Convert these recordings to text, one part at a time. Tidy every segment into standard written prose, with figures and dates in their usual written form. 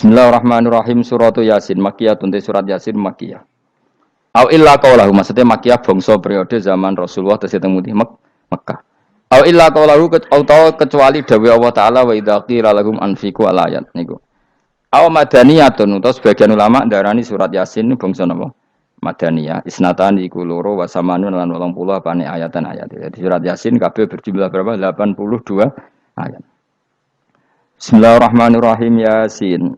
Bismillahirrahmanirrahim. Suratu Yasin Makkiyah, tunte surat Yasin Makkiyah. Au illa qaulahu, maksudnya Makkiyah bangsa periode zaman Rasulullah tesih teng Mekkah. Au illa qaulahu kecuali dawuh Allah taala wa idza qila lahum anfiqu alayat niku. Au madaniyatun utawa sebagian ulama ndarani surat Yasin bangsa napa? Madaniyah. Isnatan iku loro wa samanun lan 80 apane ayatan-ayat. Jadi surat Yasin kabeh berjumlah berapa? 82 ayat. Bismillahirrahmanirrahim. Yasin.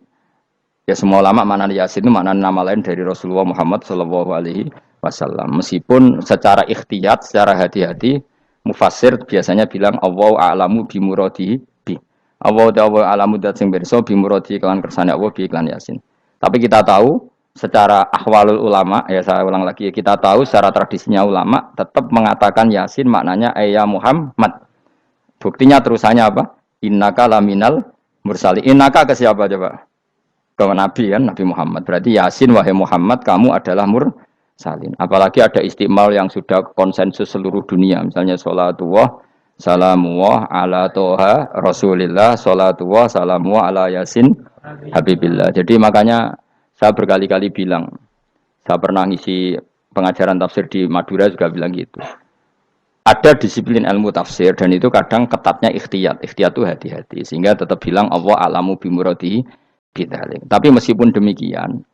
Ya semua ulama makna Yasin itu makna nama lain dari Rasulullah Muhammad Shallallahu Alaihi Wasallam. Meskipun secara ikhtiyat, secara hati-hati, mufassir biasanya bilang Allahu a'lamu bimuradihi bi. Allahu a'lamu dat sing pirsa bimuradihi kelan kersane Allah bi iklan Yasin. Tapi kita tahu secara ahwalul ulama, ya saya ulang lagi, kita tahu secara tradisinya ulama tetap mengatakan Yasin maknanya ya Muhammad. Buktinya terusannya apa? Innaka laminal mursali. Innaka ke siapa coba? Ke Nabi kan, Nabi Muhammad. Berarti Yasin wahai Muhammad kamu adalah mursalin. Apalagi ada istimal yang sudah konsensus seluruh dunia. Misalnya sholatullah, salamullah ala toha rasulillah, sholatullah, salamullah ala Yasin habibillah. Jadi makanya saya berkali-kali bilang, saya pernah ngisi pengajaran tafsir di Madura juga bilang gitu. Ada disiplin ilmu tafsir dan itu kadang ketatnya ikhtiyat. Ikhtiyat itu hati-hati. Sehingga tetap bilang Allah alamu bimuradihi. Tapi meskipun demikian,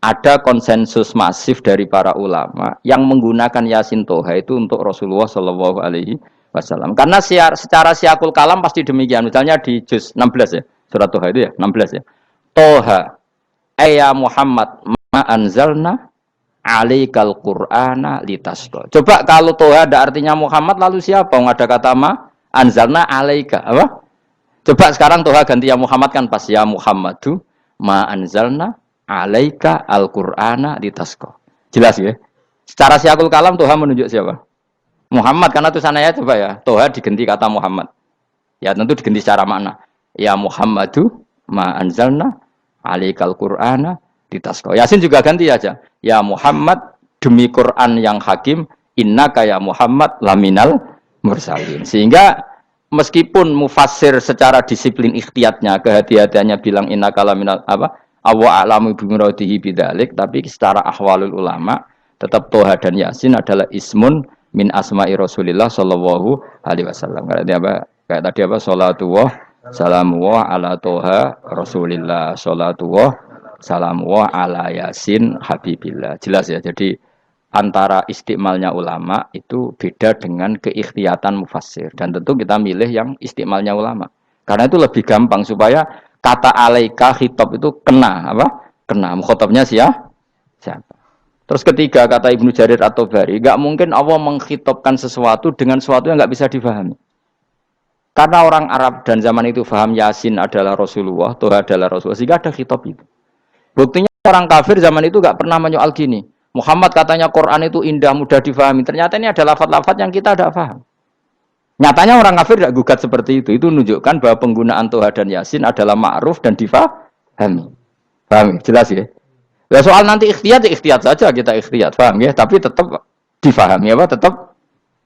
ada konsensus masif dari para ulama yang menggunakan Yasin Toha itu untuk Rasulullah Shallallahu Alaihi Wasallam. Karena secara siakul kalam pasti demikian. Misalnya di juz 16 ya, surat Toha itu ya, 16 ya. Toha, ya Muhammad, ma anzalna alaikal Qur'ana litasqa. Coba kalau Toha ada artinya Muhammad, lalu siapa? Ada kata ma anzalna alaika, apa? Coba sekarang Toha ganti ya Muhammad kan pas ya Muhammadu ma anzalna alaika al-Qur'ana litasqa. Jelas ya? Secara siakul kalam Toha menunjuk siapa? Muhammad, karena tulisannya coba ya. Toha diganti kata Muhammad. Ya tentu diganti secara makna. Ya Muhammadu ma anzalna alaika al-Qur'ana litasqa. Yasin juga ganti aja. Ya Muhammad demi Quran yang hakim innaka ya Muhammad laminal mursalin. Sehingga meskipun mufassir secara disiplin ikhtiyatnya, kehati-hatiannya bilang innaka laminal apa? Awa a'lamu bimuradihi bidzalik, tapi secara ahwalul ulama tetap Toha dan Yasin adalah ismun min asma'i Rasulillah sallallahu alaihi wasallam. Kayak tadi apa? Salatullah salamullah ala Toha Rasulillah, salatullah salamullah ala Yasin habibillah. Jelas ya. Jadi antara istimalnya ulama itu beda dengan keikhtiyatan mufassir, dan tentu kita milih yang istimalnya ulama karena itu lebih gampang supaya kata alaika khitab itu kena apa? Kena mukhatabnya siapa? Terus ketiga kata Ibnu Jarir At-Tabari, enggak mungkin Allah mengkhitabkan sesuatu dengan sesuatu yang enggak bisa difahami. Karena orang Arab dan zaman itu paham Yasin adalah Rasulullah, Toha adalah Rasulullah, sehingga ada khitab itu. Buktinya orang kafir zaman itu enggak pernah menyoal gini. Muhammad katanya Quran itu indah, mudah difahami. Ternyata ini ada lafaz-lafaz yang kita tidak paham. Nyatanya orang kafir tidak gugat seperti itu. Itu menunjukkan bahwa penggunaan Toha dan Yasin adalah ma'ruf dan difahami. Paham? Jelas ya? Nah, soal nanti ikhtiyat, ya ikhtiyat saja kita ikhtiyat. Paham ya? Tapi tetap difahami. Apa? Tetap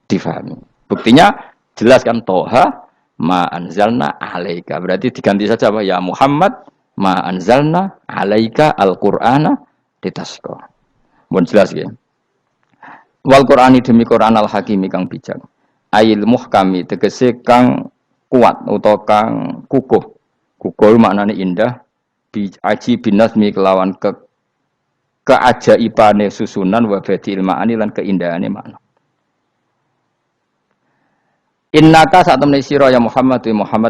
difahami. Buktinya jelas kan Toha ma anzalna alaika. Berarti diganti saja apa? Ya Muhammad ma anzalna alaika al-Qur'ana litasqa. Pun jelas ya. Wal Qur'ani demi Qur'an al Hakimi kang bijak. Ail muhkami tegese kang kuat utawa kang kukuh. Kukuh maknane indah, bi aji binasmi kelawan keajaibane susunan wa badil ma'ani lan keindahane makna. Innaka saat temne sira ya Muhammad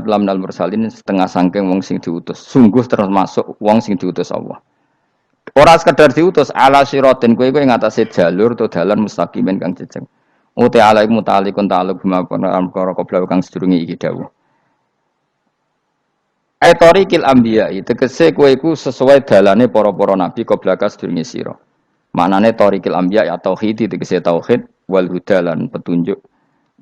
lamnal mursalin setengah sangking wong sing diutus. Sungguh termasuk wong sing diutus Allah. Ora sekedar diutus ala siratin kowe ngatasi jalur to dalan mustaqimin kang jejeg. Uti alaikum ta'alikun ta'aluk bima perkara qabla kang sedurunge iki dawuh. Aitorikil anbiya tegese kowe iku sesuai dalane para-para nabi qabla ka sedurunge sira. Maknane torikil anbiya ya tauhid tegese tauhid wal huda lan petunjuk.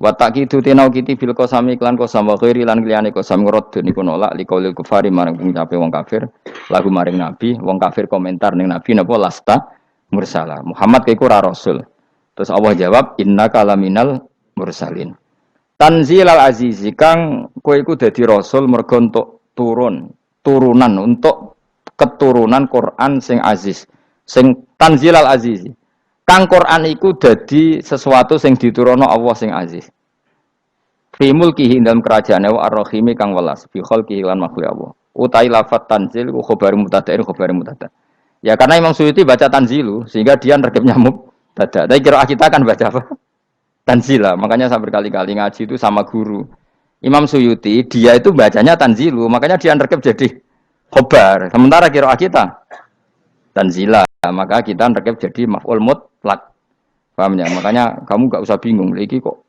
Wa taqidu tinau kiti bil qasami klan qasam wa ghairi lan liyane qasam ngrad niku nolak liqaulil kufari marang pengucape wong kafir lagu maring nabi wong kafir komentar ning nabi napa lasta mursala Muhammad iku ora rasul. Terus Allah jawab innaka laminal mursalin. Tanzilal azizi kang kowe iku dadi rasul mergo entuk turunan untuk keturunan Quran sing aziz, sing tanzilal aziz. Kang Quran iku dadi sesuatu sing diturunno Allah sing aziz. Fi mulkihi dalam kerajaane wa ar-rahimi kang welas fi khalqihi lan makhluk Allah. Utai lafat tanzil ku khabar mubtada'in khabar mubtada'. Ya karena Imam Suyuti baca tanzilu sehingga dia nerkepnya mubtada'. Tapi kira kita kan baca apa? Tanzila. Makanya saya berkali-kali ngaji itu sama guru. Imam Suyuti dia itu bacanya tanzilu, makanya dia nerkep jadi khabar. Sementara kira kita tanzila, maka kita nerkep jadi maf'ul mutlaq. Paham ya? Makanya kamu enggak usah bingung lagi kok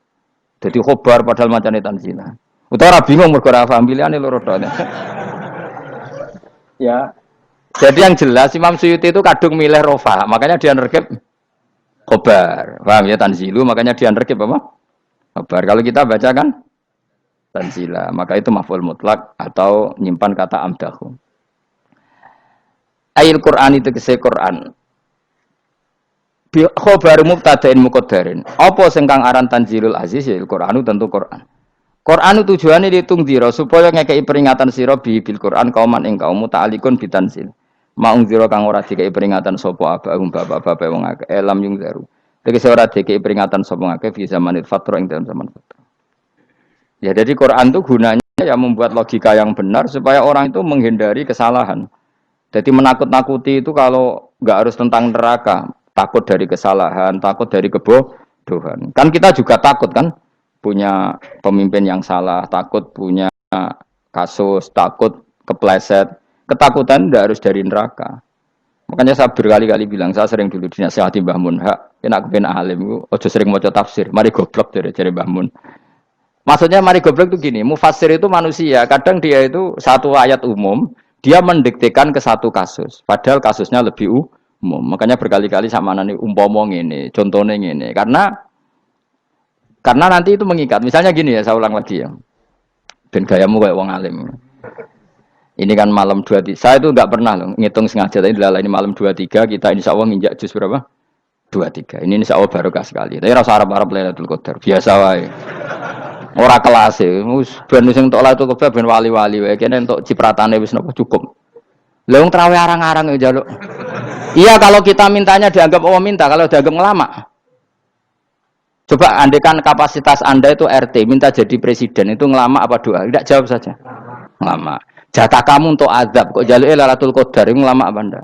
jadi khobar padahal macamnya tanzila. Utara bingung mergo ora paham pilihane loro tok. Ya. Jadi yang jelas Imam Suyuti itu kadung milih rofa, makanya dia nerkep khobar. Paham ya tanzilu, makanya dia nerkep apa? Khobar. Kalau kita baca kan tanzila, maka itu maf'ul mutlak atau nyimpan kata amdahu. Ayil Qur'an itu kese Qur'an. Bi khabar mubtada'in muqaddarin. Apa sing kang aran tanzilul aziz ya Qur'anu tentu Qur'an. Qur'anu tujuane ditungdira supaya ngekeki peringatan sira bil Qur'an kauman ing kaum muta'alikun bitanzil. Maung zira kang ora dikeki peringatan sapa abahum bapak-bapak wong akeh elam yung zaru. Tegese ora dikeki peringatan sapa akeh fi zamanil fatra ing dalam zaman fatra. Ya jadi Quran itu gunanya ya membuat logika yang benar supaya orang itu menghindari kesalahan. Jadi menakut-nakuti itu kalau enggak harus tentang neraka. Takut dari kesalahan, takut dari kebodohan. Kan kita juga takut kan punya pemimpin yang salah, takut punya kasus, takut kepleset. Ketakutan tidak harus dari neraka. Makanya saya berkali-kali bilang, saya sering dulu dinasihati Mbah Mun, enak kepen alim, ojo sering maca tafsir, mari goblok dari Mbah Mun. Maksudnya mari goblok itu gini, mufassir itu manusia, kadang dia itu satu ayat umum, dia mendiktekan ke satu kasus, padahal kasusnya lebih umum. Makanya berkali-kali sama nani umpama ngene, contohnya ngene. Karena nanti itu mengikat. Misalnya gini ya, saya ulang lagi ya. Ben gayamu kayak wong alim. Ini kan malam 23. Saya itu enggak pernah loh ngitung sengaja tadi ini malam 23 kita insyaallah nginjak juz berapa? 23. Ini insyaallah barokah sekali. Tapi rasa Arab-Arab Lailatul Qadar, biasa wae. Ora kelas e. Wis ben sing entuk Lailatul Qadar ben wali-wali wae. Kene entuk cipratane wis napa cukup. Lah wong traweh arang-arang ya njaluk. Iya kalau kita mintanya dianggap Allah minta, kalau dianggap ngelama. Coba andekan kapasitas Anda itu RT, minta jadi presiden, itu ngelama apa doa? Tidak jawab saja. Ngelama. Jatah kamu untuk azab, kok jaluknya Lailatul Qadar, itu ngelama apa Anda?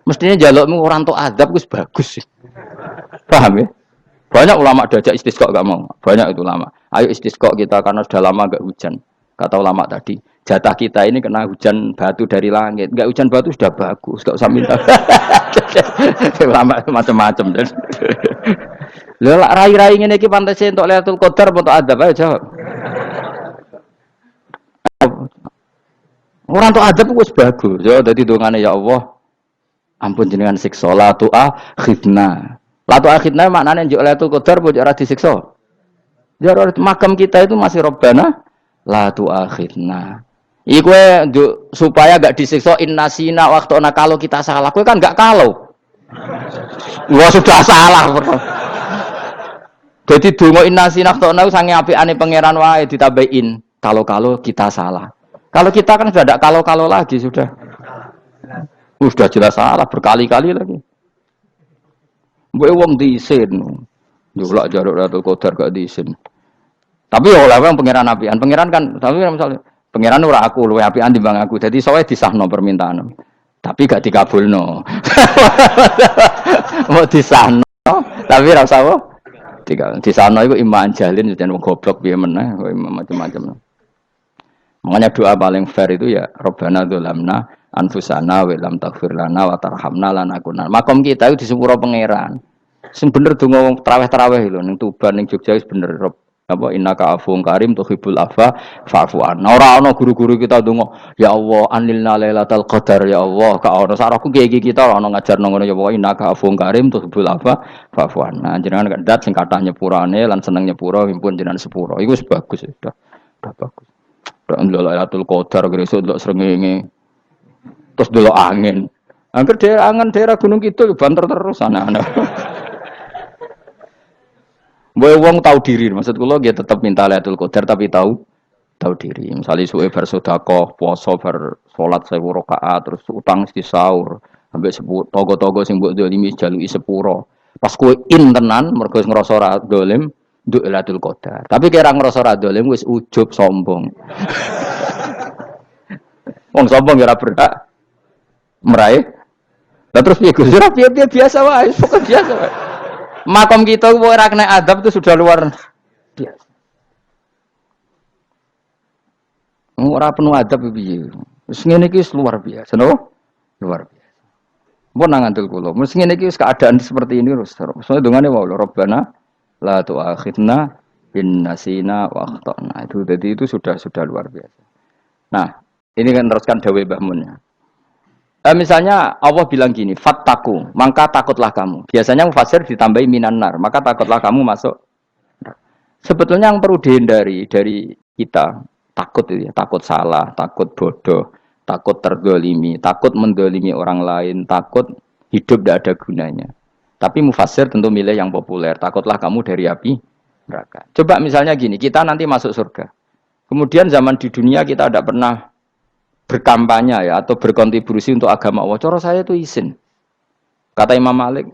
Mestinya jalukmu orang untuk azab, itu bagus sih. Paham ya? Banyak ulama diajak istisqa gak mau. Banyak itu ulama. Ayo istisqa kita karena sudah lama gak hujan. Kata ulama tadi. Jatah kita ini kena hujan batu dari langit. Enggak hujan batu sudah bagus, enggak usah minta. Lama macam-macam. Lha rai-rai ngene iki pantese entuk Lailatul Qadar apa entuk adab ayo jawab. Ora entuk adab wis bagus. Ya dadi dongane ya Allah. Ampun jenengan siksa la tu'akhidna. La tu'akhidna maknane njuk Lailatul Qadar apa ora disiksa. Ya makam kita itu masih Rabbana la tu'akhidna. Iku supaya gak disiksa innasina waktu kalau kita salah. Kowe kan gak kalau. Wah sudah salah. Jadi donga innasina waktu sange apikane pangeran wae ditambahin kalau kita salah. Kalau kita kan sudah ada kalau lagi sudah. Sudah jelas salah berkali-kali lagi. Mbok wong diisin. Njulak jaruk Lailatul Qadar gak diisin. Tapi oleh wong pangeran apian. Pangeran kan tapi misalnya pangeran ora aku luwe apian timbang aku. Jadi sowe disahno permintaan. Tapi gak dikabulno. Mau disahno tapi ora usah apa? Disahno iku iman jalin jan wong goblok piye meneh macam-macam. Makanya doa paling fair itu ya Rabbana dzalamna anfusana wa lam taghfir lana wa tarhamna lanakunanna. Makom kita itu di sepuro pangeran. Sing bener donga wong traweh-traweh lho ning Tuban ning Jogja wis bener apa innaka afuwun karim tuhibbul afwa fa'fu anna. Ora ana guru-guru kita ndonga ya Allah anilna lailatul qadar ya Allah ka ono saraku kiye kita ora ono ngajarno ngono ya Allah innaka afuwun karim tuhibbul afwa fa'fu anna. Jenengan kandat sing kathah nyepurane lan seneng nyepuro impun jenengan sepuro. Iku wis bagus sudah. Bagus. Tok ndelok lailatul qadar gresuk ndelok srengenge. Terus ndelok angin. Angger daerah Gunung Kidul banter terus anak-anak. Boy wong tahu diri, maksud kula dia tetap minta Lailatul Qadar tapi tahu tahu diri. Misalnya suwe bar sedekah, puasa bar salat 1000 rakaat, terus utang di sahur, sampai togo-togo sing mbok dolimi jaluki sepuro. Pas kowe tenan mergo ngrasa ora dolim, nduk Lailatul Qadar. Tapi kira ngrasa ora dolim wis ujub sombong. Wong sombong ora berhak meraih. Lah terus piye Gus? Ora piye biasa wae, pokok biasa wae. Makom kita ora kena adab itu sudah luar biasa. Ora penuh adab piye. Wis ngene iki luar biasa, no? Luar biasa. Mun nang ngandel kula, mesti ngene iki keadaan seperti ini terus. Soale dongane wae Rabbana la tu'akhidna in nasina wa akhtana. Itu jadi itu sudah luar biasa. Nah, ini kan teruskan dawuh Mbah Mun ya. Misalnya Allah bilang gini, fattaku, maka takutlah kamu. Biasanya mufasir ditambahi minan nar, maka takutlah kamu masuk. Sebetulnya yang perlu dihindari dari kita, takut itu ya, takut salah, takut bodoh, takut terdolimi, takut mendolimi orang lain, takut hidup tidak ada gunanya. Tapi mufasir tentu milih yang populer, takutlah kamu dari api neraka. Coba misalnya gini, kita nanti masuk surga. Kemudian zaman di dunia kita tidak pernah berkampanye ya atau berkontribusi untuk agama Allah. Cara saya itu izin. Kata Imam Malik,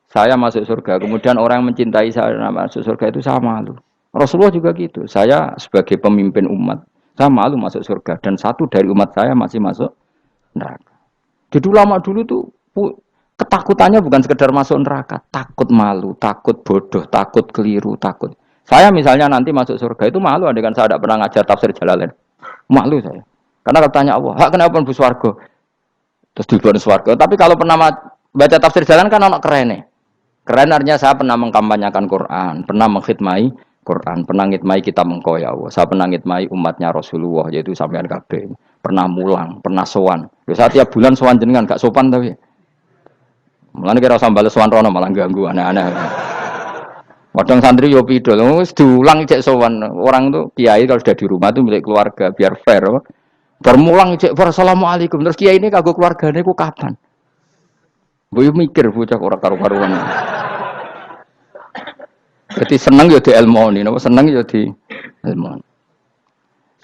saya masuk surga. Kemudian orang yang mencintai saya masuk surga itu saya malu. Rasulullah juga gitu. Saya sebagai pemimpin umat, saya malu masuk surga. Dan satu dari umat saya masih masuk neraka. Jadi ulama dulu tuh ketakutannya bukan sekedar masuk neraka, takut malu, takut bodoh, takut keliru, takut. Saya misalnya nanti masuk surga itu malu andaikan saya tidak pernah ngajar tafsir Jalalain. Malu saya. Karena katanya Allah, hak kenapa pun swarga? Terus dibuat swarga. Tapi kalau pernah baca tafsir jalan kan anak keren nih. Keren artinya saya pernah mengkampanyakan Quran, pernah mengkhidmati Quran, pernah ngitmai kita mengkoya Allah. Saya pernah ngitmai umatnya Rasulullah, yaitu sampean kabeh. Pernah mulang, pernah sowan. Saya tiap bulan sowan jenengan gak sopan tapi. Mulane kira usah bales sowan rono malah ganggu aneh-aneh. Wadang santri yo pidol, wis diulang cek sowan. Orang tuh kiai kalau sudah di rumah tuh milik keluarga biar fair. Bermulang cek assalamualaikum terus kiai ini kagok keluargane ku kapan? Mbok mikir bocah ora karo-karuan. Jadi seneng ya di ilmoni, napa seneng ya di ilmoni.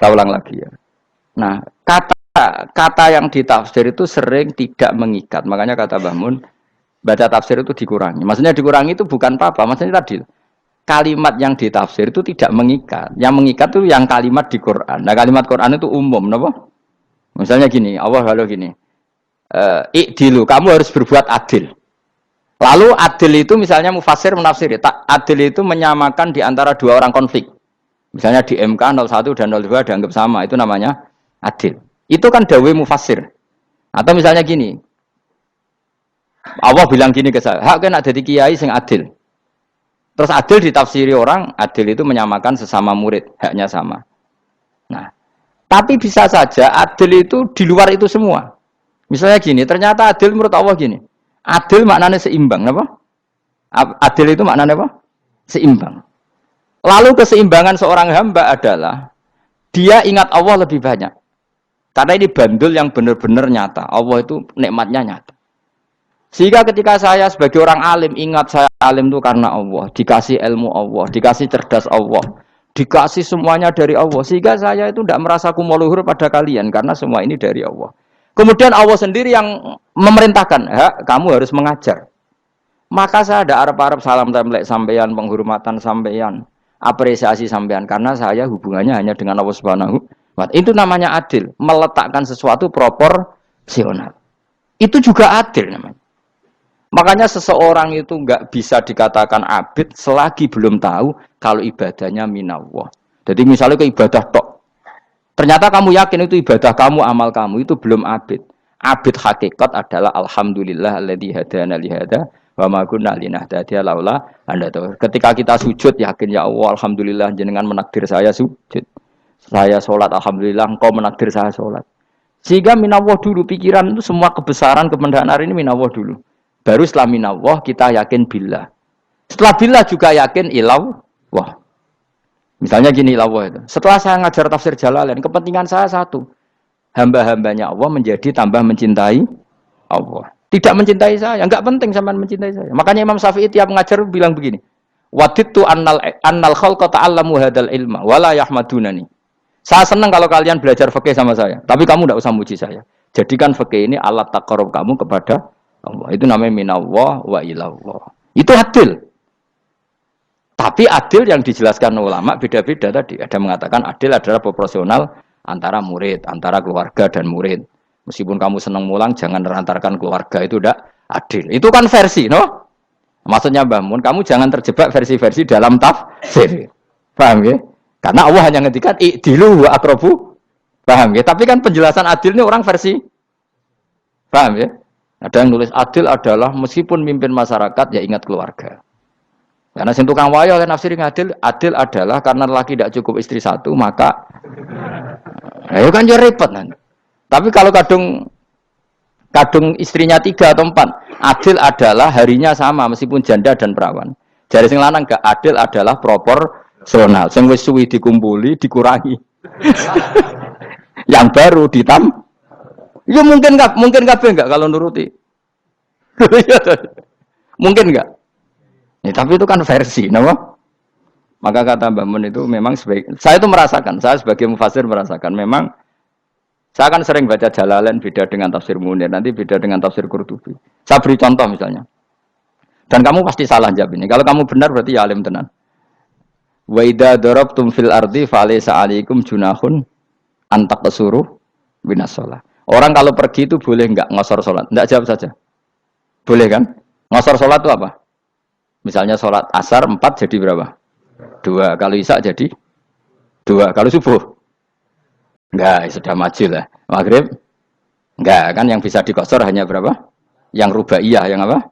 Saya ulang lagi ya. Nah, kata yang ditafsir itu sering tidak mengikat. Makanya kata Mbah Mun, baca tafsir itu dikurangi. Maksudnya dikurangi itu bukan apa-apa, maksudnya tadi kalimat yang ditafsir itu tidak mengikat. Yang mengikat itu yang kalimat di Quran. Nah, kalimat Quran itu umum, napa? Misalnya gini, Allah kalau gini, ikdilu, kamu harus berbuat adil. Lalu adil itu misalnya mufasir menafsiri, adil itu menyamakan di antara dua orang konflik. Misalnya di MK 01 dan 02 dianggap sama, itu namanya adil. Itu kan dawai mufasir. Atau misalnya gini, Allah bilang gini ke saya, hak kena jadi kiai sing adil. Terus adil ditafsiri orang, adil itu menyamakan sesama murid, haknya sama. Nah, tapi bisa saja adil itu di luar itu semua. Misalnya gini, ternyata adil menurut Allah gini. Adil maknanya seimbang, apa? Adil itu maknanya apa? Seimbang. Lalu keseimbangan seorang hamba adalah dia ingat Allah lebih banyak. Karena ini bandul yang benar-benar nyata. Allah itu nikmatnya nyata. Sehingga ketika saya sebagai orang alim ingat saya alim itu karena Allah, dikasih ilmu Allah, dikasih cerdas Allah, dikasih semuanya dari Allah. Sehingga saya itu tidak merasa kumuluhur pada kalian karena semua ini dari Allah. Kemudian Allah sendiri yang memerintahkan, kamu harus mengajar. Maka saya ada arep-arep salam templek sampeyan, penghormatan sampeyan, apresiasi sampeyan karena saya hubungannya hanya dengan Allah Subhanahu wa Ta'ala. Itu namanya adil, meletakkan sesuatu proporsional. Itu juga adil namanya. Makanya seseorang itu enggak bisa dikatakan abid selagi belum tahu kalau ibadahnya minallah. Jadi misalnya ke ibadah tok. Ternyata kamu yakin itu ibadah kamu, amal kamu itu belum abid. Abid hakikat adalah alhamdulillah alladzi hadana li hada wa ma kunna linahtadiya laula anda tahu. Ketika kita sujud yakin ya Allah alhamdulillah jenengan menakdir saya sujud. Saya salat alhamdulillah engkau menakdir saya salat. Sehingga minallah dulu pikiran itu semua kebesaran kemendahan ini minallah dulu. Baru setelah minallah kita yakin billah. Setelah billah juga yakin illallah. Misalnya gini illallah itu. Setelah saya ngajar tafsir Jalalain, kepentingan saya satu. Hamba-hambanya Allah menjadi tambah mencintai Allah. Tidak mencintai saya, enggak penting sampean mencintai saya. Makanya Imam Syafi'i tiap ngajar bilang begini. Wadittu annal khalqa ta'allamu hadal ilma wala yahmadunani. Saya senang kalau kalian belajar fikih sama saya, tapi kamu tidak usah muji saya. Jadikan fikih ini alat taqarrub kamu kepada Allah. Itu namanya minallah wa ilallah. Itu adil. Tapi adil yang dijelaskan ulama beda-beda tadi. Ada mengatakan adil adalah proporsional antara murid, antara keluarga dan murid. Meskipun kamu senang mulang, jangan merantarkan keluarga, itu tidak adil. Itu kan versi, no? Maksudnya Mbah Mun, kamu jangan terjebak versi-versi dalam tafsir. Paham ya? Karena Allah hanya ngendikan i'dilu wa aqrabu. Paham ya? Tapi kan penjelasan adil ini orang versi. Paham ya? Ada yang nulis adil adalah meskipun mimpin masyarakat ya ingat keluarga. Karena sing tukang wayo kan nafsir adil, adil adalah karena laki tidak cukup istri satu, maka ayo kan jadi repot nanti. Tapi kalau kadung istrinya 3 atau 4, adil adalah harinya sama meskipun janda dan perawan. Jadi sing lanang gak adil adalah proporsional. Sing wis suwi dikumpuli dikurangi. Yang baru ya mungkin kabeh enggak kalau nuruti. Mungkin enggak? Ya, tapi itu kan versi, nama. Maka kata Mbak Mun itu memang saya itu merasakan, saya sebagai mufasir merasakan memang saya akan sering baca Jalalain beda dengan tafsir Munir, nanti beda dengan tafsir Qurtubi. Saya beri contoh misalnya. Dan kamu pasti salah jawab ini. Kalau kamu benar berarti ya alim tenan. Wa idza darabtum fil ardi falaysa 'alaikum junahun an taqsuru binas shalah. Orang kalau pergi itu boleh enggak ngosor salat? Enggak, jawab saja. Boleh kan? Ngosor salat itu apa? Misalnya salat asar 4 jadi berapa? 2. Kalau isya jadi 2. Kalau subuh? Enggak, sudah maju lah. Maghrib? Enggak, kan yang bisa dikosor hanya berapa? Yang rubaiyah, yang apa?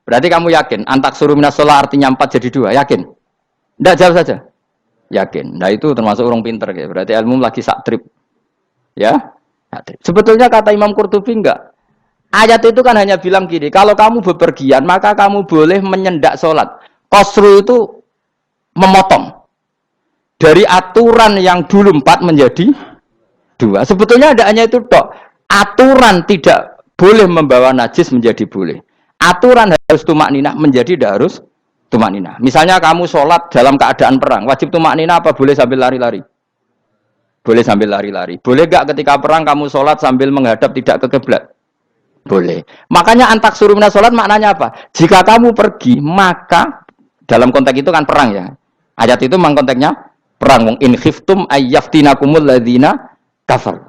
Berarti kamu yakin antak suruh minas shalah artinya 4 jadi 2, yakin? Enggak, jawab saja. Yakin. Nah itu termasuk orang pinter kayak. Berarti ilmu lagi sak trip. Ya? Sebetulnya kata Imam Qurtubi enggak. Ayat itu kan hanya bilang gini, kalau kamu bepergian maka kamu boleh menyendak sholat. Qasru itu memotong. Dari aturan yang dulu 4 menjadi 2. Sebetulnya ada hanya itu tok. Aturan tidak boleh membawa najis menjadi boleh. Aturan harus tumak ninah menjadi tidak harus tumak ninah. Misalnya kamu sholat dalam keadaan perang, wajib tumak ninah apa boleh sambil lari-lari? Boleh sambil lari-lari. Boleh gak ketika perang kamu sholat sambil menghadap tidak ke kiblat? Boleh. Makanya antak suruh minas sholat maknanya apa? Jika kamu pergi, maka dalam konteks itu kan perang ya. Ayat itu memang konteksnya perang. In khiftum ayyaftinakumul ladzina kafar.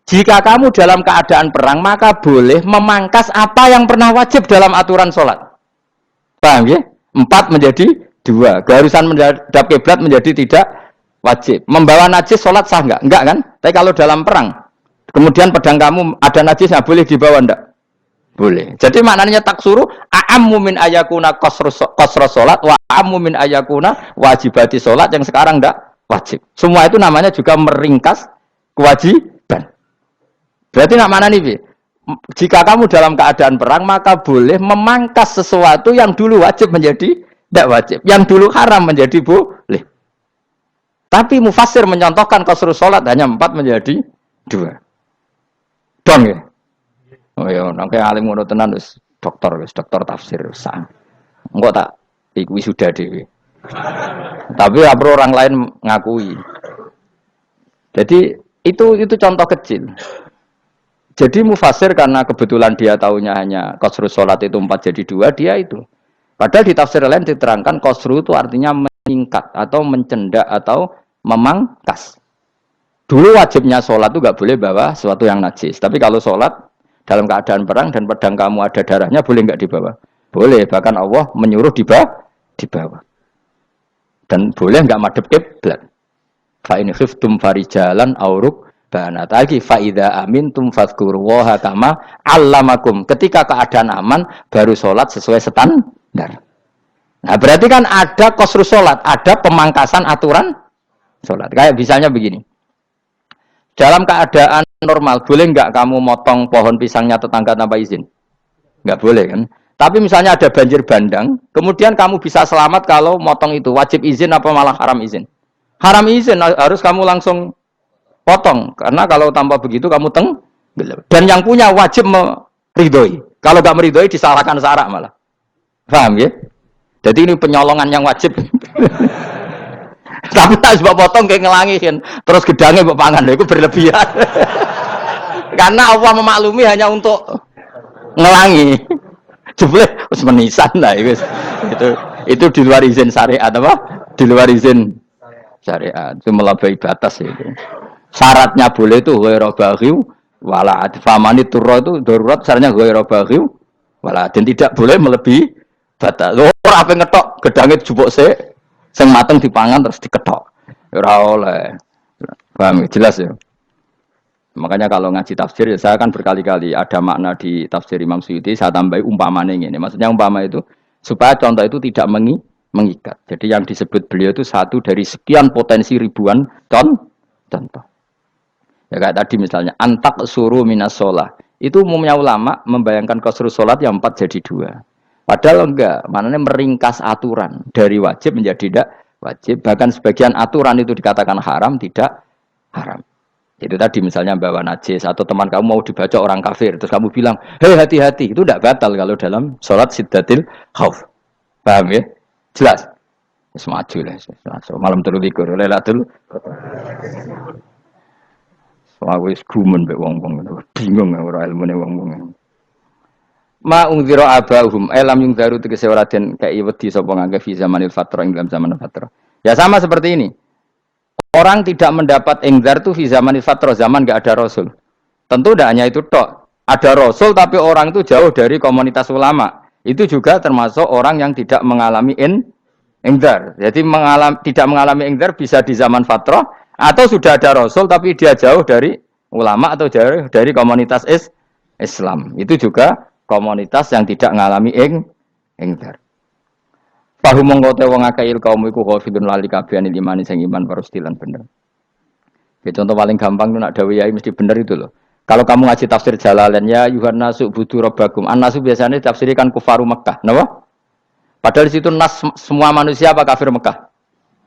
Jika kamu dalam keadaan perang, maka boleh memangkas apa yang pernah wajib dalam aturan sholat. Paham ya? 4 menjadi 2. Keharusan menghadap kiblat menjadi tidak wajib. Membawa najis sholat sah enggak? Enggak kan? Tapi kalau dalam perang, kemudian pedang kamu ada najisnya, boleh dibawa enggak? Boleh. Jadi maknanya taksuru a'ammu min ayakuna qasra sholat wa a'ammu min ayakuna wajibati sholat yang sekarang enggak wajib. Semua itu namanya juga meringkas kewajiban. Berarti nak mana nih? Jika kamu dalam keadaan perang maka boleh memangkas sesuatu yang dulu wajib menjadi tidak wajib, yang dulu haram menjadi boleh. Tapi mufassir mencontohkan qasru sholat hanya 4 menjadi 2. Dong ya. Oh ya, nang kaya alim ngono tenan wis dokter tafsir sah. Engko tak iki sudah dhewe. Tapi apa orang lain ngakui. Jadi itu contoh kecil. Jadi mufassir karena kebetulan dia tahunya hanya qasru salat itu 4 jadi 2, dia itu. Padahal di tafsir lain diterangkan qasru itu artinya meningkat atau mencendak atau memangkas. Dulu wajibnya sholat itu nggak boleh bawa sesuatu yang najis. Tapi kalau sholat dalam keadaan perang dan pedang kamu ada darahnya, boleh nggak dibawa? Boleh. Bahkan Allah menyuruh dibawa. Dan boleh nggak madhep kiblat. Fa in khiftum farijalan auruk banat lagi fa idza amintum fadhkurullaha kama 'allamakum. Ketika keadaan aman baru sholat sesuai standar. Nah berarti kan ada qasru sholat, ada pemangkasan aturan sholat. Kayak misalnya begini. Dalam keadaan normal, boleh nggak kamu motong pohon pisangnya tetangga tanpa izin? Nggak boleh kan? Tapi misalnya ada banjir bandang, kemudian kamu bisa selamat kalau motong itu. Wajib izin apa malah haram izin? Haram izin, harus kamu langsung potong. Karena kalau tanpa begitu kamu dan yang punya wajib meridhoi. Kalau nggak meridhoi disalahkan syarak malah. Paham ya? Jadi ini penyolongan yang wajib. Tapi tak sebab potong kayak ngelangiin, terus gedangnya mbok pangan lho iku berlebihan. Karena Allah memaklumi hanya untuk ngelangi. Jebule wis menisan lah itu di luar izin syariat apa? Di luar izin syariat. Itu melampaui batas itu. Syaratnya boleh itu ghairu baghiw wala adfamani turra itu darurat syaratnya ghairu baghiw wala dan tidak boleh melebihi batas. Ora ape ngetok gedange jupuk sik sing mateng dipangan terus diketok. Ora oleh. Paham jelas ya? Makanya kalau ngaji tafsir ya saya kan berkali-kali ada makna di tafsir Imam Suyuti saya tambahi umpamanya ini. Maksudnya umpama itu supaya contoh itu tidak mengikat. Jadi yang disebut beliau itu satu dari sekian potensi ribuan contoh. Ya kayak tadi misalnya antak suruh minas sholah. Itu umumnya ulama membayangkan qasru sholat yang 4 jadi 2. Padahal enggak, maknanya meringkas aturan dari wajib menjadi tidak wajib. Bahkan sebagian aturan itu dikatakan haram, tidak haram. Itu tadi misalnya bawa najis atau teman kamu mau dibaca orang kafir terus kamu bilang, hei hati-hati, itu tidak batal kalau dalam sholat siddatil khauf. Paham ya? Jelas? Semaju lah. Malam telu likur, lelatul. Soalnya wis gumen mbek wong-wong bingung ora ilmune wong-wong. Ma ungzira abahum lam yungzaru tegese ora den kei wedi sapa ngangge fi zamanil fatrah ing dalam zaman fatrah. Ya sama seperti ini. Orang tidak mendapat ingzar itu di zaman fatrah, zaman enggak ada rasul. Tentu tidak hanya itu tok. Ada rasul tapi orang itu jauh dari komunitas ulama. Itu juga termasuk orang yang tidak mengalami ingzar. Jadi tidak mengalami ingzar bisa di zaman fatrah atau sudah ada rasul tapi dia jauh dari ulama atau jauh dari komunitas Islam. Itu juga komunitas yang tidak mengalami ingzar. Pahu mongkote wong akeh il kaum iku khafidun lali kabehane imane sing iman parustilan bener. Ya contoh paling gampang itu nak dawuh yai mesti bener itu loh. Kalau kamu ngaji tafsir Jalalain ya Yuhannasu budu rabbakum. An-nasu biasanya tafsirikan kufaru Mekah, napa? Padahal di situ nas semua manusia apa kafir Mekah?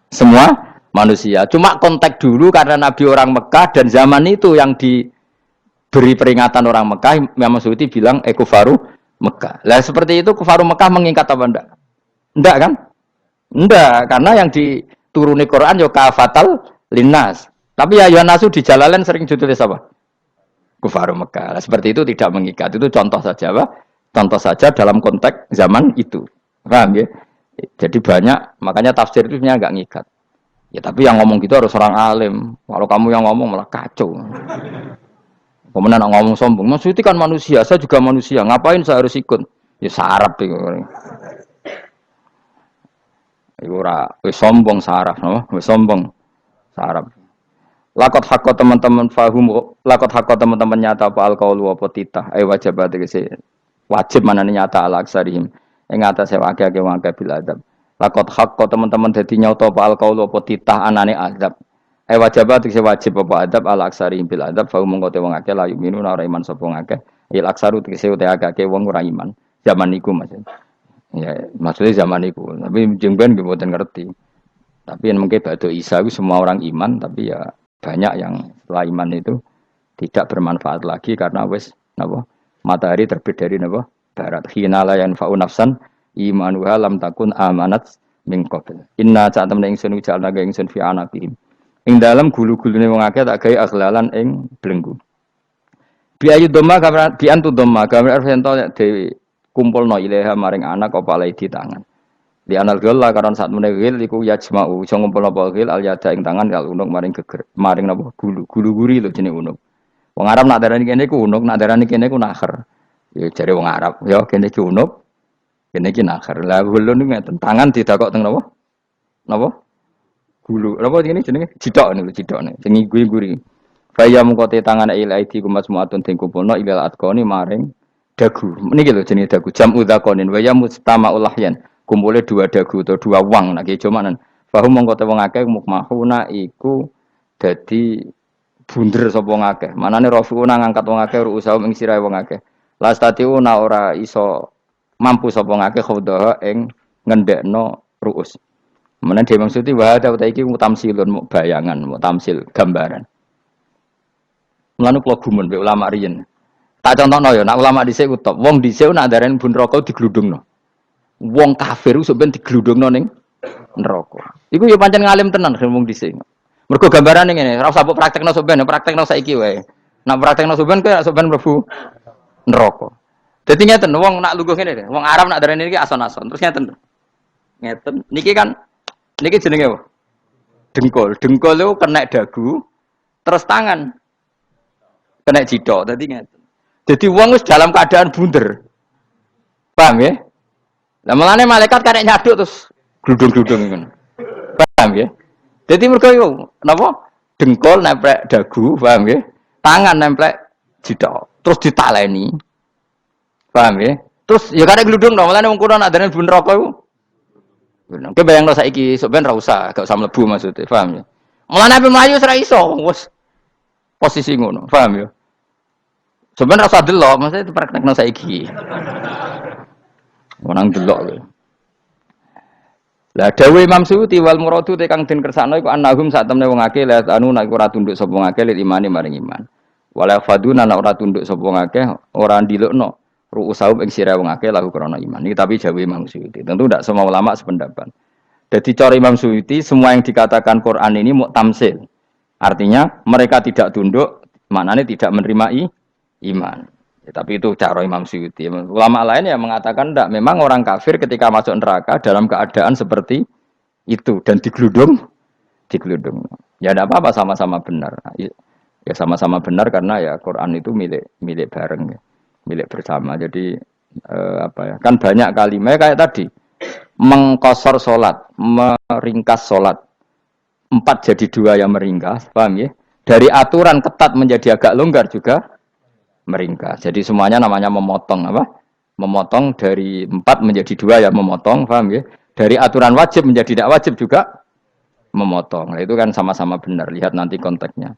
Semua manusia. Cuma konteks dulu karena Nabi orang Mekah dan zaman itu yang diberi peringatan orang Mekah, Imam Suyuti bilang kufaru Mekah. Lah seperti itu kufaru Mekah mengikat apa enggak? Enggak kan? Enggak, karena yang dituruni Quran yo kafatal linnas. Tapi ya Yohanasu di Jalalain sering ditulis apa? Kufaru Mekah. Nah, seperti itu tidak mengikat. Itu contoh saja, apa? Contoh saja dalam konteks zaman itu. Paham ya? Jadi banyak, makanya tafsir itu sebenarnya enggak ngikat. Ya tapi yang ngomong gitu harus orang alim. Kalau kamu yang ngomong malah kacau. Kemudian ngomong sombong, maksudnya kan manusia, saya juga manusia. Ngapain saya harus ikut? Ya sarap itu. Iku ora wis sombong saraf, no? Wis sombong saraf. Lakot hakko teman-teman fahum, lakot hakko teman-teman nyata apa alqaulu apa titah, wajib tegese wajib manane nyata ala aksarihim. Ing atase akeh-akeh wong akeh bil adab. Lakot hakko teman-teman dadi nyata apa alqaulu apa titah anane azab. Wajib tegese wajib apa adab ala aksarihim bil adab, fahum mongko te wong akeh la yuminun ora iman sapa wong akeh. Il aksaru tegese ute akeh wong ora iman. Zaman niku Mas. Ya, maksudnya zaman itu, tapi jengben gue buatan ngerti. Tapi yang mungkin batu Isa itu semua orang iman, tapi ya banyak yang setelah iman itu tidak bermanfaat lagi karena wes napa matahari terbit dari napa barat. Hina la yanfa'u nafsan imanuha lam takun amanat min qabl. Inna sa'atamna ingsun ujalna ga ingsun fi anaqihim. Ing dalam gulu-gulune wong akeh tak gawe aghlalan ing belenggu. Bi ayu dhamma kamran bi antu dhamma kamran arfento dewi kumpulno ilaha maring anak apa alai di tangan. Di anal gela karon saat menegil iku yajma'u iso ngumpulno apa gil al yada ing tangan kal unuk maring geger maring napa gulu-guri lho jenenge unuk. Wong Arab nak darani kene iku unuk, nak darani kene iku nakher. Ya jare wong Arab, ya kene iki unuk, kene iki nakher. Lah gulu niku ngeten, tangan didakok teng napa? Napa? Gulu. Napa jenenge jidok niku jidokne. Sing guri-guri. Faya mungkote tangan ilaidi kumas muatun ting kumpulno ilal atqoni maring dagu. Niki lho jenenge dagu. Jam'u dzakonin wa ya mustama'ul lahyan. Kumpule dua dagu atau dua wang nek jomanan. Bahum mongko te wong akeh mukmahuna iku dadi bunder sapa wong akeh. Manane rafiuna ngangkat wong akeh ru'usau ing sirahe wong akeh. Lastatiuna ora iso mampu sapa wong akeh khawdaha ing ngendhekno ru'us. Menan dhewe maksudi wa ta iki mutamsilun bayangan, mutamsil gambaran. Mulane kula gumun mbek ulama riyen. Tak contohno ya, nak ulama dhisik utop. Wong dhisik nak darani bun rokok digludungno. Wong kafir sampeyan digludungno ning neraka. Iku ya pancen ngalim tenan ngomong dhisik. Mergo gambarane ngene, ora usah mbok praktekno sampean, praktekno saiki wae. Nak praktekno sampean kowe sampean mlebu neraka. Dadi ngeten, wong nak lungguh ngene, wong Arab nak darani iki ason-ason. Terus ngeten. Ngeten, niki kan niki jenenge apa? Dengkul. Dengkul itu kena dagu, terus tangan kena jidok. Dadi ngeten. Jadi wong wis dalam keadaan bunder. Paham ya? Lah mulane malaikat karek nyaduk terus gludung-gludung ngono. Paham ya? Jadi mergo yo napa? Dengkul nempel dagu, paham ya? Tangan nempel jidok. Terus ditaleni. Paham ya? Terus ya karek gludung dong, mulane wong kuno nak darani bun neraka iku. Kowe bayangno saiki sok ben ra usah, gak usah mlebu maksudnya, paham ya? Mulane ape mlayu ora iso, wis posisi ngono, paham ya? Sebenarnya rasa delok, maksudnya itu praktekno saiki. Menang delok lho. Lah dawuh Imam Suyuti wal muradu te kang den kersakno iku annahum sak temne wong akeh la anu nek ora tunduk sapa wong akeh lil imani maring iman. Wala faduna nek ora tunduk sapa wong akeh ora ndilukno ru'usahum ing sira wong akeh lahu krana iman. Iki tapi dawuh Imam Suyuti. Tentu tidak semua ulama sependapat. Jadi cara Imam Suyuti semua yang dikatakan Quran ini mau tamsil. Artinya mereka tidak tunduk, maknanya tidak menerima iman. Ya, tapi itu cara Imam Suyuti. Ulama lain yang mengatakan tidak. Memang orang kafir ketika masuk neraka dalam keadaan seperti itu dan digeludung. Ya tidak apa-apa sama-sama benar. Ya sama-sama benar karena ya Quran itu milik bareng, ya. Milik bersama. Jadi apa ya? Kan banyak kalimat kayak tadi mengkosor solat, meringkas solat. 4 jadi 2 yang meringkas, paham ya? Dari aturan ketat menjadi agak longgar juga meringkas. Jadi semuanya namanya memotong apa? Memotong dari 4 menjadi 2 ya memotong, paham ya? Dari aturan wajib menjadi tidak wajib juga memotong. Nah, itu kan sama-sama benar. Lihat nanti konteksnya.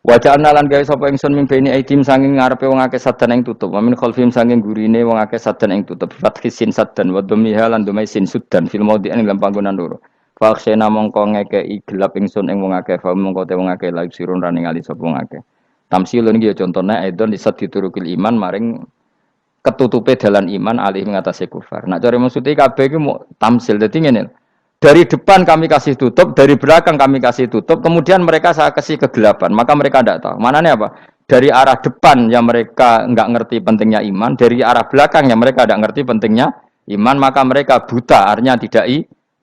Wajah analan gawe sapa ingsun mimpeni aidim sanging ngarepe wong akeh sadan ing tutup. Wa min khalfim sanging gurine wong akeh sadan ing tutup. Fathisin sadan wa dhammiha lan dumai sin sudan fil maudhi'in ing panggonan loro. Faksena mongko ngekeki gelap ingsun ing wong akeh fa mongko te wong akeh lagi sirun ra ningali sapa wong akeh. Tamsilun iki ya contone aidon disat diturukil iman maring ketutupe dalan iman alih mengatasi kufar. Nak cari maksudnya kabeh iki mau tamsil. Dadi ngene. Dari depan kami kasih tutup, dari belakang kami kasih tutup, kemudian mereka saya kasih kegelapan, maka mereka tidak tahu. Mananya apa? Dari arah depan yang mereka enggak ngerti pentingnya iman, dari arah belakang yang mereka tidak ngerti pentingnya iman, maka mereka buta, artinya tidak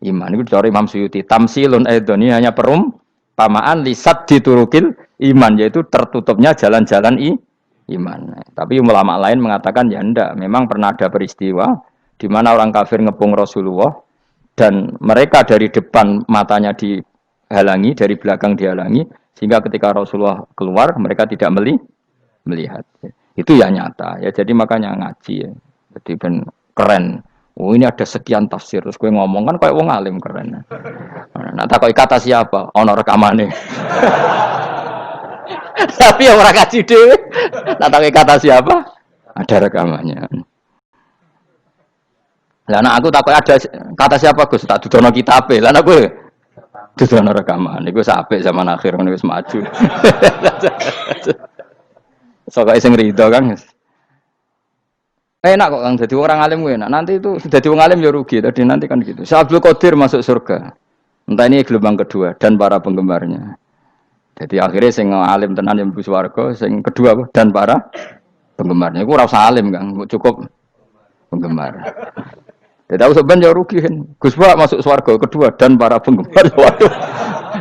iman. Itu dari Imam Suyuti. Tamsilun aidoni hanya perumpamaan lisat diturukil iman, yaitu tertutupnya jalan-jalan iman. Tapi ulama lain mengatakan ya enggak, memang pernah ada peristiwa di mana orang kafir ngepung Rasulullah dan mereka dari depan matanya dihalangi, dari belakang dihalangi, sehingga ketika Rasulullah keluar mereka tidak melihat. Itu ya nyata ya. Jadi makanya ngaji ya. Jadi ben keren. Oh ini ada sekian tafsir terus gue ngomong kan kayak wong alim keren. Nah takoi kata siapa? Ono rekamane. Tapi yang orang ngaji dhewe. Nah takoi kata siapa? Ada rekamannya. Lah anak aku takut ada kata siapa Gus tak dudono kitabe. Lah anak gue dudono rekaman. Iku apik zaman akhir wis maju. Sokoke sing rido Kang. Enak kok Kang dadi orang alim gue enak. Nanti itu dadi wong alim ya rugi tadi nanti kan gitu. Syekh Abdul Qadir masuk surga. Entah ini gelombang kedua dan para penggemarnya. Jadi akhirnya sing alim tenan yang mlebu swarga, sing kedua dan para penggemarnya. Iku ora usah alim Kang, cukup penggemar. Tidak tahu sebenarnya rugi kan. Gus Pak masuk swarga kedua dan para penggemar. Waduh.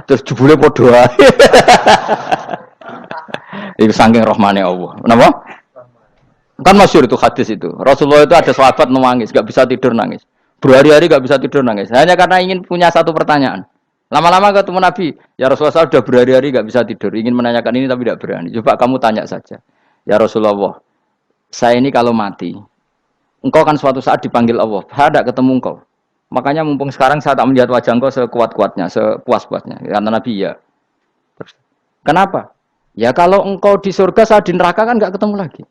Terus jebule podo ae. Itu saking rahmane Allah. Kenapa? Kan masyhur itu hadis itu. Rasulullah itu ada sahabat nangis, enggak bisa tidur nangis. Berhari-hari enggak bisa tidur nangis. Hanya karena ingin punya satu pertanyaan. Lama-lama ketemu Nabi, ya Rasulullah saya sudah berhari-hari enggak bisa tidur, ingin menanyakan ini tapi tidak berani. Coba kamu tanya saja. Ya Rasulullah, saya ini kalau mati engkau kan suatu saat dipanggil Allah, saya tidak ketemu engkau. Makanya mumpung sekarang saya tak melihat wajah engkau sekuat-kuatnya, sepuas-puasnya. Karena Nabi ya. Terus, kenapa? Ya kalau engkau di surga, saya di neraka kan enggak ketemu lagi.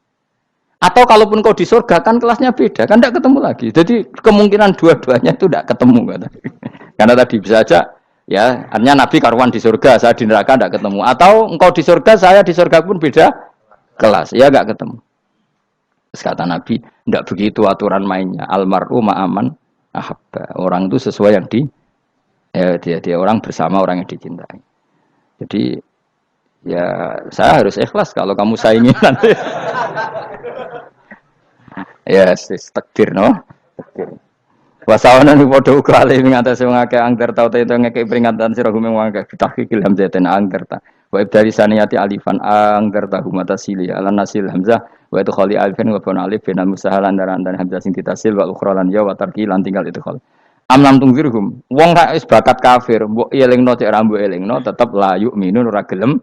Atau kalaupun engkau di surga kan kelasnya beda, kan enggak ketemu lagi. Jadi kemungkinan dua-duanya itu enggak ketemu. Kata. Karena tadi bisa aja, ya artinya Nabi karuan di surga, saya di neraka enggak ketemu. Atau engkau di surga, saya di surga pun beda kelas, ya enggak ketemu. Terus kata Nabi, tidak begitu aturan mainnya. Almaru ma'aman ahabba. Orang itu sesuai yang dia orang bersama orang yang dicintai. Jadi ya saya harus ikhlas kalau kamu saingi nanti. Ya, takdir no. Takdir. Wasawana ni podo uga alih ing atase wong akeh angger tau te ngeke peringatan sira gumeng wong akeh bitahqiq ilham zaiten angger ta. Wa ibdari saniyati alifan angger ta humata sili ala nasil hamzah wa itu khali alifan wa bin alif bin musahalan daran dan hamzah sing ditasil wa ukhra lan ya wa tarki lan tinggal itu khali. Amlam tungzirhum wong ra wis bakat kafir mbok elingno cek ra mbok elingno tetep la yu'minun ora gelem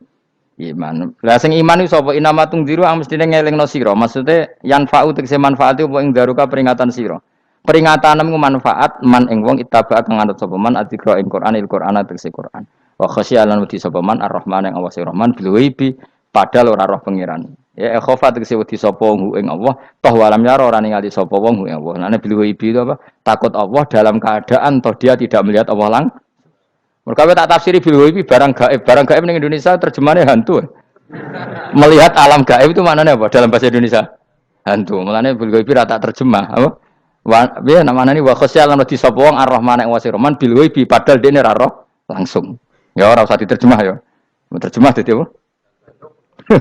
iman. Lah sing iman iku sapa inama tungziru ang mestine ngelingno sira. Maksude yan fa'u tegese manfaate apa ing daruka peringatan sira. Peringatan nemu manfaat man ing wong ittaba kang anut sapa man adzikra ing Qur'an il Qur'an tegese Qur'an. Wa khasyialan wedi sapa man ar-Rahman ing awase Rahman bil ghaibi padahal ora roh pangeran. Ya khofa tegese wedi sapa wong ing Allah toh walam yara ora ningali sapa wong ing Allah. Nane bil ghaibi itu apa? Takut Allah dalam keadaan toh dia tidak melihat Allah langsung. Mereka tak tafsiri bil ghaibi barang gaib. Barang gaib ning Indonesia terjemahannya hantu. Melihat alam gaib itu maknanya apa dalam bahasa Indonesia? Hantu. Mulane bil ghaibi ra tak terjemah, apa? Wa namanya ini wa khosyalan di sapa wong ar-Rahman ing wasi Rahman bil ghaibi padahal dene ra roh langsung. Ya ora usah diterjemah ya. Terjemah dadi apa?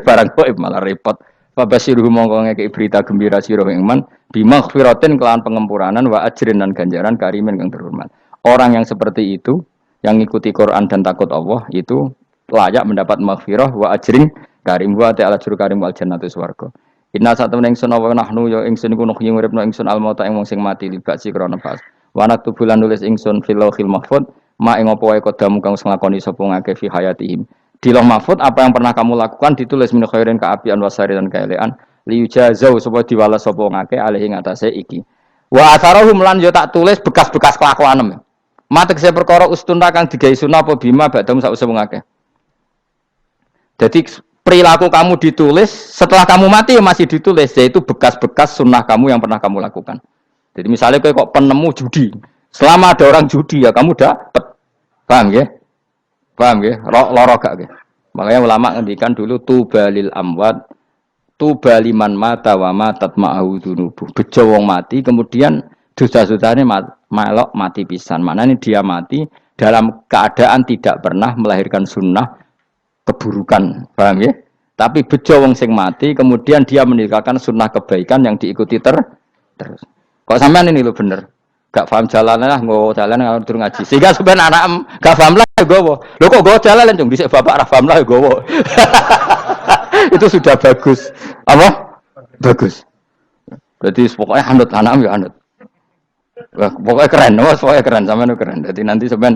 Barang gaib malah repot. Fa basiruhum mongko ngekeki berita gembira sira ing man bimaghfiratin kelawan pengempuranan wa ajrin dan ganjaran karimin kang terhormat. Orang yang seperti itu yang ngikuti Quran dan takut Allah itu layak mendapat maghfirah wa ajrin karim wa ta'ala juru karim wal jannatu swarga. Inna satamna ingsun wa nahnu ya ingsun iku nuhyi uripna ingsun almauta ing wong sing mati libasi krana pas. Wa naktubulan nulis ingsun fil lauhil mahfuz ma ing apa wae kodamu kang nglakoni sapa ngake fi hayatihim. Di lauh mahfuz apa yang pernah kamu lakukan ditulis min khairin kaapian wasari dan kaelean liujazau supaya diwales sapa ngake alih ing atase iki. Wa atharahum lan yo tak tulis bekas-bekas kelakuanem. Matek saya perkara ustuna kang digawe sunah apa bima badam sak wong akeh. Jadi perilaku kamu ditulis, setelah kamu mati masih ditulis, yaitu bekas-bekas sunnah kamu yang pernah kamu lakukan. Jadi misalnya kok penemu judi, selama ada orang judi ya kamu dapat, paham ya? Paham ya? Loro gak ya? Makanya ulama ngendikan dulu tubalil amwat, tubaliman mata wa matat ma'ahu dunubu. Bejo wong mati, kemudian dosa-dosanya melok mati pisan. Maknanya dia mati dalam keadaan tidak pernah melahirkan sunnah keburukan, paham ya? Tapi bejo wong sing mati, kemudian dia meninggalkan sunnah kebaikan yang diikuti terus. Kok sampean ini lo bener? Gak paham jalan lah, nggo jalan ngalor durung ngaji. Sehingga sampean anak gak paham lah gowo. Lho kok gowo jalan cung dhisik bapak ra paham lah gowo. Itu sudah bagus. Apa? Bagus. Berarti pokoknya anut anak ya anut. Wah, pokoknya keren, pokoknya keren sampean keren. Jadi nanti sampean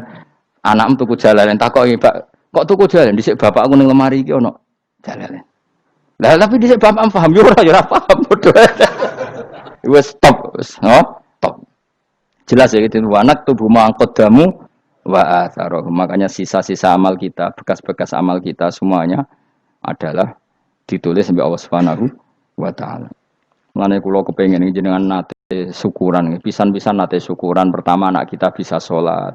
anak tuku jalan takoki, Pak. Kok tuku jalan dhisik bapak aku ning lemari iki ono jalan. Lah tapi dhisik bapak paham yo ora paham padha. Wes stop, stop. Jelas ya gitu. Wanak tubuh mangkodamu wa atharoh. Makanya sisa-sisa amal kita, bekas-bekas amal kita semuanya adalah ditulis sampai Allah Subhanahu wa taala. Mulane kula kepengin jenengan nate syukuran, pisan-pisan nate syukuran pertama anak kita bisa sholat.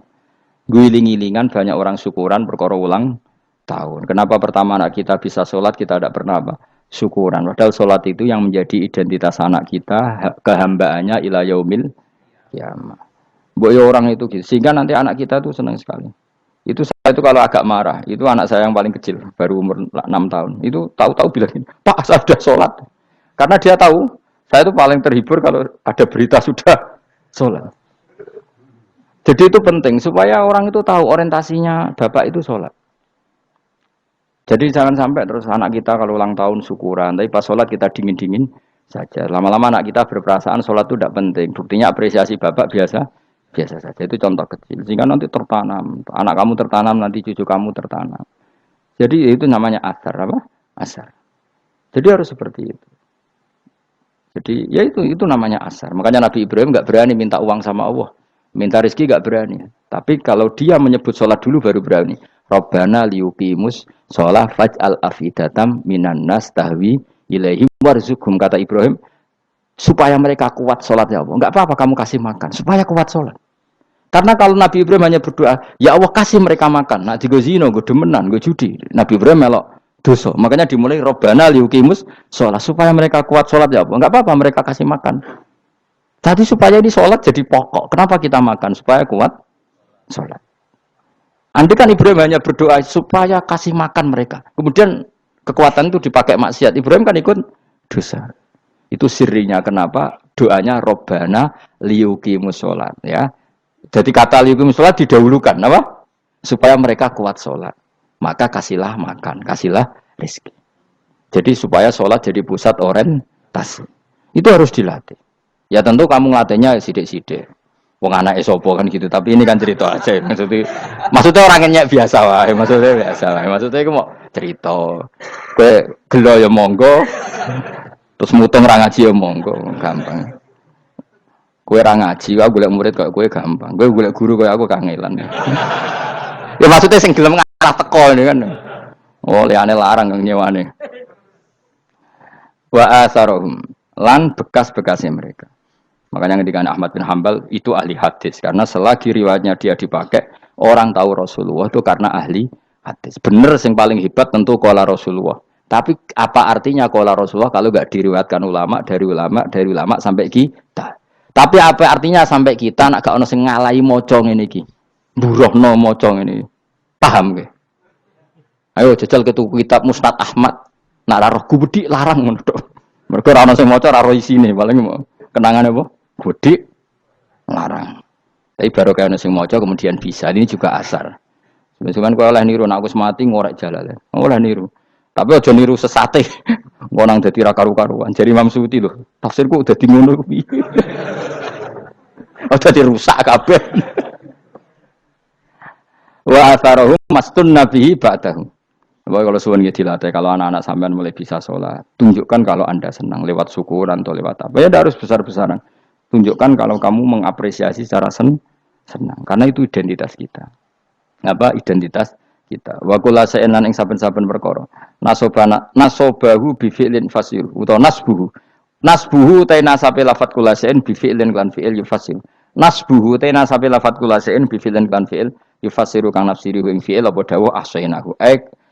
Guling-gilingan banyak orang syukuran perkara ulang tahun. Kenapa pertama anak kita bisa sholat kita tidak pernah apa? Syukuran. Padahal sholat itu yang menjadi identitas anak kita, kehambaannya ila yaumil kiamah. Mbok ya orang itu gitu. Sehingga nanti anak kita tuh senang sekali. Itu saya itu kalau agak marah, itu anak saya yang paling kecil, baru umur 6 tahun. Itu tahu-tahu bilang, "Pak, saya sudah sholat." Karena dia tahu, saya itu paling terhibur kalau ada berita sudah sholat. Jadi itu penting supaya orang itu tahu orientasinya bapak itu sholat. Jadi jangan sampai terus anak kita kalau ulang tahun syukuran, tapi pas sholat kita dingin-dingin saja. Lama-lama anak kita berperasaan sholat itu tidak penting. Buktinya apresiasi bapak biasa saja. Itu contoh kecil. Sehingga nanti tertanam, anak kamu tertanam, nanti cucu kamu tertanam. Jadi itu namanya asar apa? Asar. Jadi harus seperti itu. Jadi ya itu namanya asar. Makanya Nabi Ibrahim nggak berani minta uang sama Allah. Minta rezeki gak berani. Tapi kalau dia menyebut sholat dulu baru berani. Rabbana liyuqimus sholat faj'al afidatam minan nas tahwi ilaihim warzuqhum, kata Ibrahim, supaya mereka kuat sholat ya Allah. Enggak apa-apa kamu kasih makan, supaya kuat sholat. Karena kalau Nabi Ibrahim hanya berdoa, ya Allah kasih mereka makan. Nak digo zina, go demenan, go judi. Nabi Ibrahim melok dosa. Makanya dimulai Rabbana liyuqimus sholat, supaya mereka kuat sholat ya Allah. Enggak apa-apa mereka kasih makan. Tadi supaya ini sholat jadi pokok. Kenapa kita makan? Supaya kuat sholat. Andai kan Ibrahim hanya berdoa supaya kasih makan mereka. Kemudian kekuatan itu dipakai maksiat. Ibrahim kan ikut dosa. Itu sirinya kenapa doanya Robbana liyuqimus sholat. Ya. Jadi kata liyuqimus sholat didahulukan. Apa? Supaya mereka kuat sholat. Maka kasihlah makan, kasihlah rezeki. Jadi supaya sholat jadi pusat orientasi. Itu harus dilatih. Ya tentu kamu ngelatihnya sidik-sidik. Wong anak esopo kan gitu, tapi ini kan cerita aja. Maksudnya orangnya biasa wae, maksudnya biasa wae. Maksudnya aku mau cerita. Kowe gelo ya monggo, terus mutung ra ngaji ya monggo, gampang. Kowe ra ngaji, aku golek murid kok kowe gampang. Kowe golek guru koyo aku kangelan. Ya maksudnya sing gelem ngarah teko ini kan. Oh, liyane larang kang nyewane. Wa asarohum lan bekas-bekasnya mereka. Makanya ketika Ahmad bin Hambal itu ahli hadis karena selagi riwayatnya dia dipakai orang tahu Rasulullah itu karena ahli hadis. Bener yang paling hebat tentu qala Rasulullah. Tapi apa artinya qala Rasulullah kalau enggak diriwayatkan dari ulama sampai kita. Tapi apa artinya sampai kita nak gak ono sing ngalahi maca ngene iki. Mburohno maca ngene. Paham nggih? Ayo jajal ketu kitab Musnad Ahmad. Nak ra roh gubedi larang ngono tok. Mergo ora ono sing maca ra roh isine paling kenangan apa? Gede larang. Tapi baru kayak sing maca kemudian bisa. Ini juga asar. Sebenarnya kalau oleh niru nak aku mati ngorek jalan. Oleh niru. Tapi aja niru sesate. Ngonang dadi ra karu-karuan. Jadi Imam Suyuti lho. Tafsirku udah ngono kuwi. Udah dirusak kabeh. Wa atharahum mastun nabihi ba'dahu. Bahwa kalau suwun nggih dilatih kalau anak-anak sampean mulai bisa sholat, tunjukkan kalau Anda senang lewat syukuran atau lewat apa. Ya harus besar-besaran. Tunjukkan kalau kamu mengapresiasi secara senang, karena itu identitas kita. Apa identitas kita? Wa kullu shay'in lan ing saben-saben perkara. Nasobahu bi fi'lin fasil utawa nasbuhu ta nasabe lafat kullu shay'in bi fi'lin lan fi'il yufasil. Nasbuhu ta nasabe lafat kullu shay'in bi fi'lin lan fi'il yufasiru kang nafsiri ing fi'il apa dawuh ahsainahu.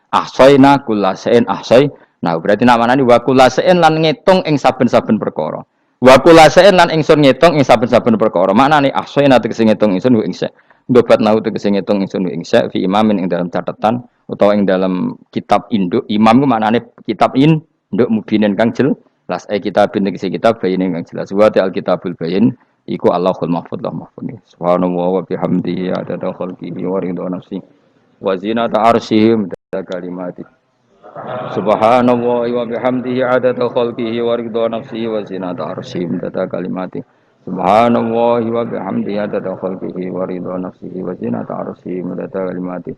Ahsaina kullu shay'in ahsai. Nah, berarti namanya wa kullu shay'in lan ngitung ing saben-saben perkara. Wa kulasain lan ingsun ngitung ing saben-saben perkara. Maknane ahsaina tegese ngitung ingsun ing sa. Ndobat nau tegese ngitung ingsun ing sa fi imamin ing dalam catatan utawa ing dalam kitab induk. Imam ku maknane kitab induk mubinin kang jelas. Kitabin tegese kitab bayin kang jelas. Wa al kitabul bayin iku Allahul mahfuz lah mahfuz. Subhanallah wa bihamdihi adada khalqihi wa ridha nafsi wa zinata arsyhi kalimati. Subhanallah wa bihamdihi adada khalqihi wa ridha nafsihi wa zinata arsyihi midada kalimati. Subhanallah wa bihamdihi adada khalqihi wa ridha nafsihi wa zinata arsyihi midada kalimati.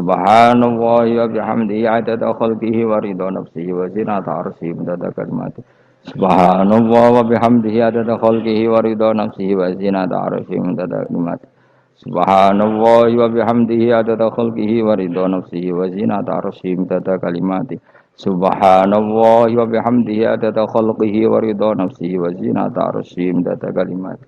Subhanallah wa bihamdihi adada khalqihi wa ridha nafsihi wa zinata arsyihi midada kalimati. Subhanallah wa bihamdihi adada khalqihi wa ridha nafsihi wa zinata arsyihi midada kalimati. Subhanallah wa bihamdihi adada khalqihi wa ridha nafsihi wa zinata arsyihi midada kalimati. Subhanallah wa bihamdihi adada khalqihi wa ridha nafsihi wa zinata arsyihi midada kalimati.